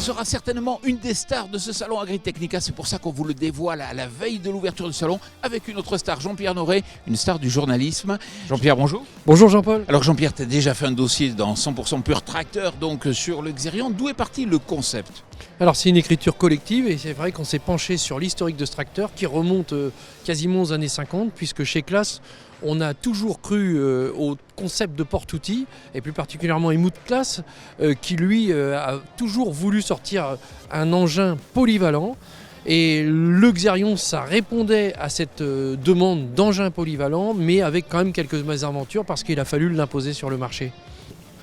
sera certainement une des stars de ce salon Agritechnica. C'est pour ça qu'on vous le dévoile à la veille de l'ouverture du salon avec une autre star, Jean-Pierre Noré, une star du journalisme. Jean-Pierre, bonjour. Bonjour Jean-Paul. Alors Jean-Pierre, tu as déjà fait un dossier dans 100% Pur Tracteur, donc sur le Xerion. D'où est parti le concept ? Alors c'est une écriture collective et c'est vrai qu'on s'est penché sur l'historique de ce tracteur qui remonte quasiment aux années 50, puisque chez Claas, on a toujours cru au concept de porte-outils, et plus particulièrement Helmut Claas, qui lui a toujours voulu sortir un engin polyvalent. Et le Xerion, ça répondait à cette demande d'engin polyvalent, mais avec quand même quelques mésaventures parce qu'il a fallu l'imposer sur le marché.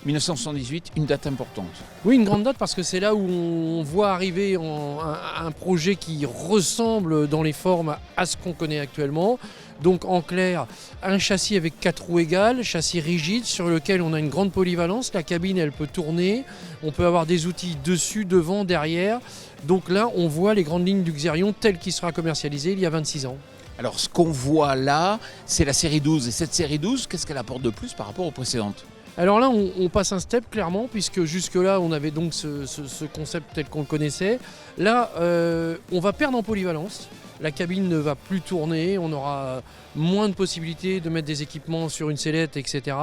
1978, une date importante. Oui, une grande date parce que c'est là où on voit arriver un projet qui ressemble dans les formes à ce qu'on connaît actuellement. Donc en clair, un châssis avec 4 roues égales, châssis rigide sur lequel on a une grande polyvalence. La cabine, elle peut tourner, on peut avoir des outils dessus, devant, derrière. Donc là, on voit les grandes lignes du Xerion tel qu'il sera commercialisé il y a 26 ans. Alors ce qu'on voit là, c'est la série 12. Et cette série 12, qu'est-ce qu'elle apporte de plus par rapport aux précédentes ? Alors là, on passe un step clairement, puisque jusque-là, on avait donc ce concept tel qu'on le connaissait. Là, on va perdre en polyvalence. La cabine ne va plus tourner, on aura moins de possibilités de mettre des équipements sur une sellette, etc.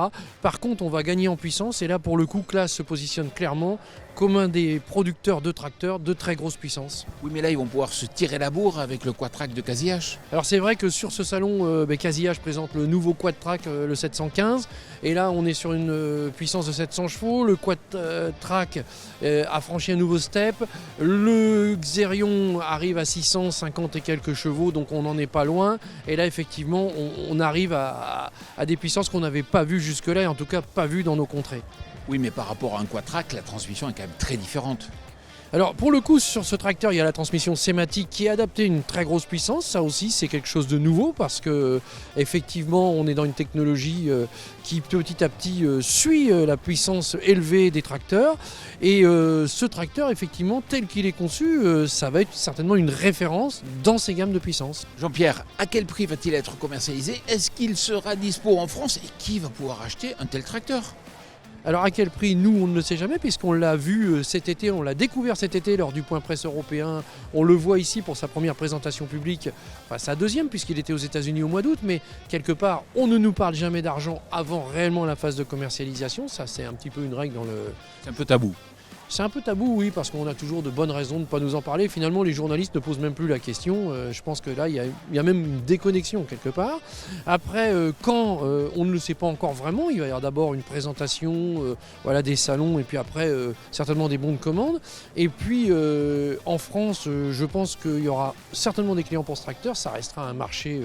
Par contre, on va gagner en puissance et là, pour le coup, Claas se positionne clairement comme un des producteurs de tracteurs de très grosse puissance. Oui, mais là, ils vont pouvoir se tirer la bourre avec le quad-track de Casi-H. Alors c'est vrai que sur ce salon, Casi-H présente le nouveau quad-track, le 715. Et là, on est sur une puissance de 700 chevaux. Le quad-track a franchi un nouveau step. Le Xerion arrive à 650 et quelques chevaux, donc on n'en est pas loin. Et là, effectivement, on arrive à des puissances qu'on n'avait pas vues jusque-là, et en tout cas pas vues dans nos contrées. Oui, mais par rapport à un quad-track, la transmission est quand même très différente. Alors pour le coup, sur ce tracteur, il y a la transmission sématique qui est adaptée à une très grosse puissance. Ça aussi, c'est quelque chose de nouveau parce que effectivement, on est dans une technologie qui petit à petit suit la puissance élevée des tracteurs. Et ce tracteur, effectivement, tel qu'il est conçu, ça va être certainement une référence dans ces gammes de puissance. Jean-Pierre, à quel prix va-t-il être commercialisé ? Est-ce qu'il sera dispo en France ? Et qui va pouvoir acheter un tel tracteur ? Alors à quel prix, nous on ne le sait jamais puisqu'on l'a vu cet été, on l'a découvert cet été lors du Point Presse européen. On le voit ici pour sa première présentation publique, enfin sa deuxième puisqu'il était aux États-Unis au mois d'août, mais quelque part on ne nous parle jamais d'argent avant réellement la phase de commercialisation. Ça c'est un petit peu une règle dans le... C'est un peu tabou. C'est un peu tabou, oui, parce qu'on a toujours de bonnes raisons de ne pas nous en parler. Finalement, les journalistes ne posent même plus la question. Je pense que là, il y a même une déconnexion quelque part. Après, quand on ne le sait pas encore vraiment, il va y avoir d'abord une présentation, des salons, et puis après, certainement des bons de commande. Et puis, en France, je pense qu'il y aura certainement des clients pour ce tracteur. Ça restera un marché,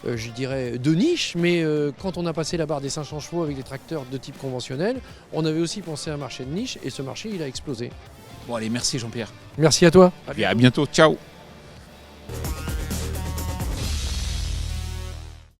je dirais, de niche. Mais quand on a passé la barre des 500 chevaux avec des tracteurs de type conventionnel, on avait aussi pensé à un marché de niche. Et ce marché, il a explosé. Bon allez, merci Jean-Pierre. Merci à toi. À bientôt, ciao.